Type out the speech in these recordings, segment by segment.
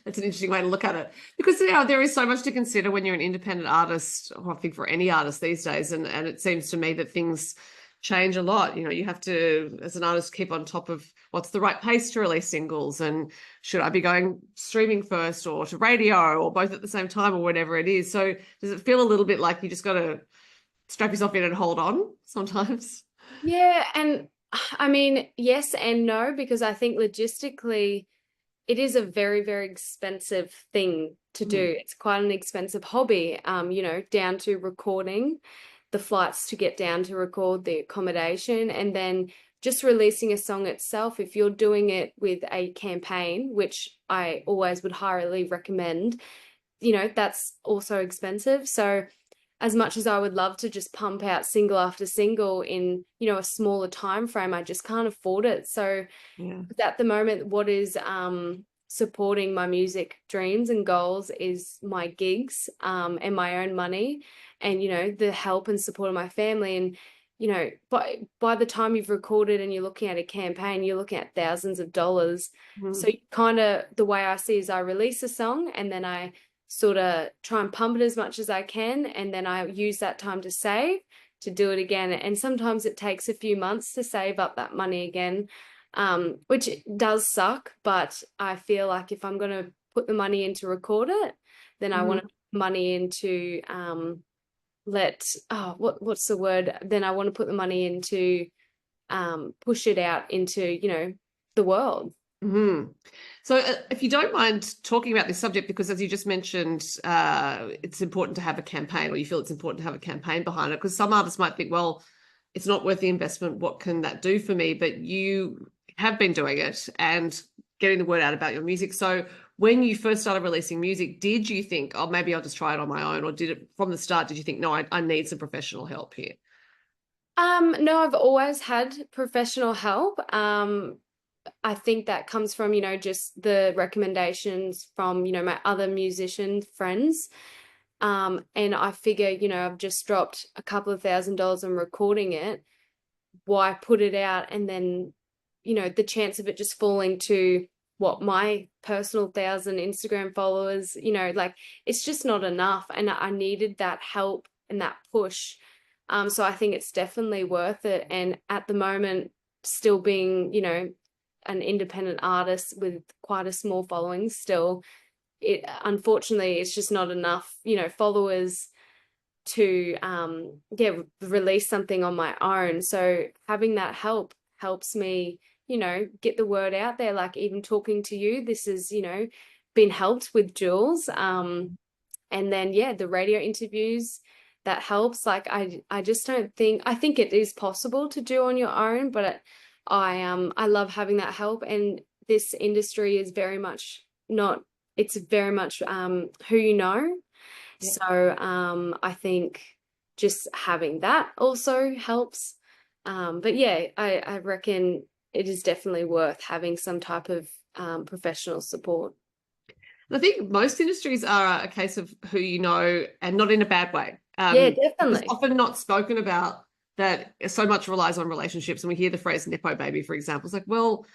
that's an interesting way to look at it. Because there is so much to consider when you're an independent artist, or I think for any artist these days, and it seems to me that things change a lot. You have to, as an artist, keep on top of what's the right pace to release singles, and should I be going streaming first or to radio or both at the same time or whatever it is. So does it feel a little bit like you just got to strap yourself in and hold on sometimes? Yeah, and I mean, yes and no, because I think logistically it is a very, very expensive thing to Mm. do. It's quite an expensive hobby, down to recording, the flights to get down to record, the accommodation, and then just releasing a song itself. If you're doing it with a campaign, which I always would highly recommend, that's also expensive. So as much as I would love to just pump out single after single in, a smaller time frame, I just can't afford it. So Yeah. at the moment, what is supporting my music dreams and goals is my gigs and my own money, and the help and support of my family. And by the time you've recorded and you're looking at a campaign, you're looking at thousands of dollars. So Mm. kind of the way I see is I release a song and then I sort of try and pump it as much as I can, and then I use that time to save to do it again. And sometimes it takes a few months to save up that money again, which does suck. But I feel like if I'm going to put the money in to record it, then I want to Mhm. put money into what's the word? Then I want to put the money into push it out into the world. Mhm. So, if you don't mind talking about this subject, because as you just mentioned, it's important to have a campaign, or you feel it's important to have a campaign behind it, because some artists might think, well, it's not worth the investment. What can that do for me? But you have been doing it and getting the word out about your music. So, when you first started releasing music, did you think, oh, maybe I'll just try it on my own? Or did it from the start, did you think, no, I need some professional help here? No, I've always had professional help. I think that comes from, just the recommendations from, my other musician friends. And I figure, I've just dropped a couple of $1,000s on recording it. Why put it out and then, the chance of it just falling to what my personal 1,000 Instagram followers, like it's just not enough. And I needed that help and that push. So I think it's definitely worth it. And at the moment, still being, an independent artist with quite a small following still, it unfortunately it's just not enough, followers to release something on my own. So having that help helps me, get the word out there. Like even talking to you, this is, been helped with Jules. And then yeah, the radio interviews, that helps. Like I just don't think, I think it is possible to do on your own, but I love having that help. And this industry is very much not, it's very much who you know. Yeah. So I think just having that also helps. But yeah, I reckon it is definitely worth having some type of professional support. And I think most industries are a case of who you know, and not in a bad way. Yeah, It's definitely. often not spoken about that so much relies on relationships. And we hear the phrase Nepo baby, for example. It's like, well,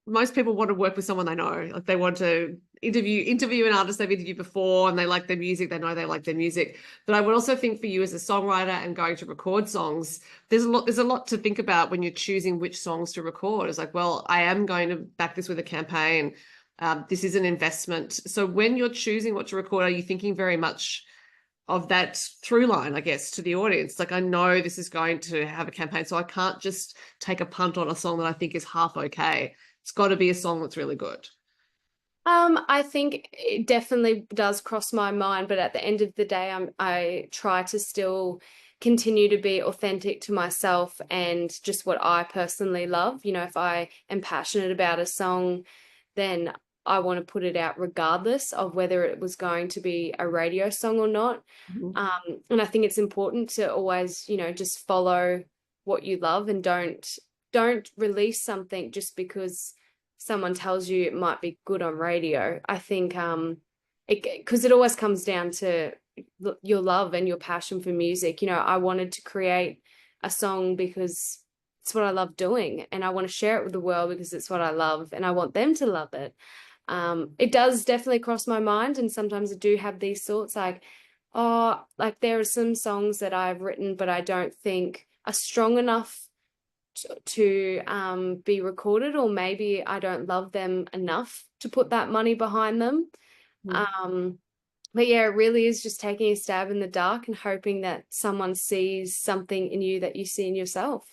most people want to work with someone they know. Like they want to interview an artist they've interviewed before, and they like their music. They know they like their music. But I would also think for you as a songwriter and going to record songs, there's a lot to think about when you're choosing which songs to record. It's like, well, I am going to back this with a campaign. This is an investment. So when you're choosing what to record, are you thinking very much of that through line, I guess, to the audience? Like, I know this is going to have a campaign, so I can't just take a punt on a song that I think is half okay. It's got to be a song that's really good. I think it definitely does cross my mind, but at the end of the day, I try to still continue to be authentic to myself and just what I personally love. If I am passionate about a song, then I want to put it out regardless of whether it was going to be a radio song or not. Mhm. And I think it's important to always, just follow what you love and don't release something just because someone tells you it might be good on radio. I think because it always comes down to your love and your passion for music. I wanted to create a song because it's what I love doing, and I want to share it with the world because it's what I love and I want them to love it. It does definitely cross my mind, and sometimes I do have these thoughts like, oh, like there are some songs that I've written, but I don't think are strong enough to be recorded, or maybe I don't love them enough to put that money behind them. Mm. Um, but yeah, it really is just taking a stab in the dark and hoping that someone sees something in you that you see in yourself.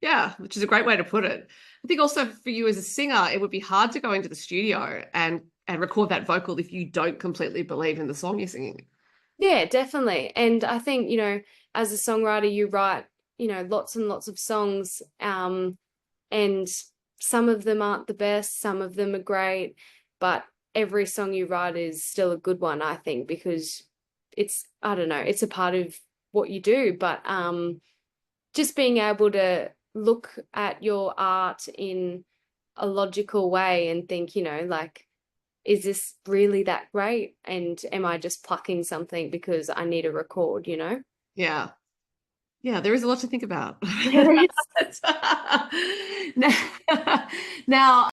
Yeah, which is a great way to put it. I think also for you as a singer, it would be hard to go into the studio and record that vocal if you don't completely believe in the song you're singing. Yeah, definitely. And I think, as a songwriter, you write, lots and lots of songs, and some of them aren't the best, some of them are great, but every song you write is still a good one, I think, because I don't know, it's a part of what you do. But just being able to look at your art in a logical way and think, like, is this really that great? And am I just plucking something because I need a record? Yeah. Yeah, there is a lot to think about. There is. Now, now